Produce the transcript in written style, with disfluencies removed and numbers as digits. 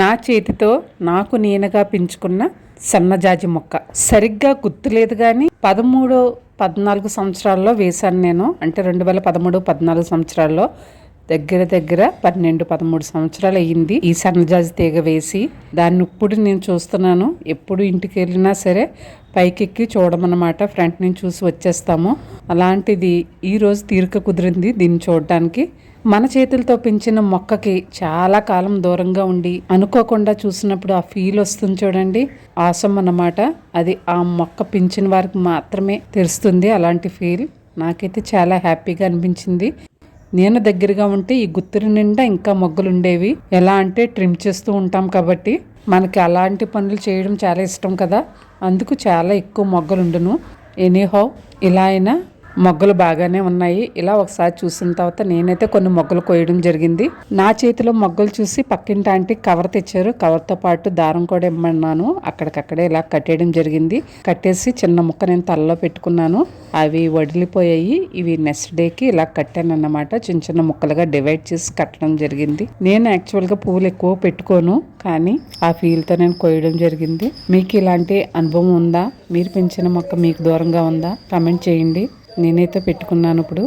నా చేతితో నాకు నేనుగా పెంచుకున్న సన్నజాజి మొక్క. సరిగ్గా గుర్తులేదు కానీ 13-14 సంవత్సరాల్లో వేశాను నేను. అంటే 2013-14 సంవత్సరాల్లో దగ్గర 12-13 సంవత్సరాలు అయ్యింది ఈ సన్నజాజి తీగ వేసి. దాన్ని ఇప్పుడు నేను చూస్తున్నాను. ఎప్పుడు ఇంటికి వెళ్ళినా సరే పైకెక్కి చూడమన్నమాట. ఫ్రంట్ నుంచి చూసి వచ్చేస్తాము. అలాంటిది ఈరోజు తీరిక కుదిరింది దీన్ని చూడడానికి. మన చేతులతో పెంచిన మొక్కకి చాలా కాలం దూరంగా ఉండి అనుకోకుండా చూసినప్పుడు ఆ ఫీల్ వస్తుంది చూడండి. ఆసమ్ అన్నమాట. అది ఆ మొక్క పెంచిన వారికి మాత్రమే తెలుస్తుంది అలాంటి ఫీల్. నాకైతే చాలా హ్యాపీగా అనిపించింది. నేను దగ్గరగా ఉంటే ఈ గుత్తురి నిండా ఇంకా మొగ్గలు ఉండేవి. ఎలా అంటే ట్రిమ్ చేస్తూ ఉంటాం కాబట్టి మనకి అలాంటి పనులు చేయడం చాలా ఇష్టం కదా, అందుకు చాలా ఎక్కువ మొగ్గలు ఉండును. ఎనీహౌ ఇలా అయినా మొగ్గలు బాగానే ఉన్నాయి. ఇలా ఒకసారి చూసిన తర్వాత నేనైతే కొన్ని మొగ్గలు కోయడం జరిగింది. నా చేతిలో మొగ్గలు చూసి పక్కింటి ఆంటీ కవర్ తెచ్చారు. కవర్తో పాటు దారం కూడా ఇమ్మన్నాను. అక్కడికక్కడే ఇలా కట్టేయడం జరిగింది. కట్టేసి చిన్న ముక్క నేను తలలో పెట్టుకున్నాను. అవి వడిలిపోయాయి. ఇవి నెక్స్ట్ డేకి ఇలా కట్టాను అన్నమాట. చిన్న చిన్న ముక్కలుగా డివైడ్ చేసి కట్టడం జరిగింది. నేను యాక్చువల్గా పువ్వులు ఎక్కువ పెట్టుకోను, కానీ ఆ ఫీల్తో నేను కోయడం జరిగింది. మీకు ఇలాంటి అనుభవం ఉందా? మీరు పెంచిన మొక్క మీకు దూరంగా ఉందా? కామెంట్ చేయండి. నేనైతే పెట్టుకున్నాను ఇప్పుడు.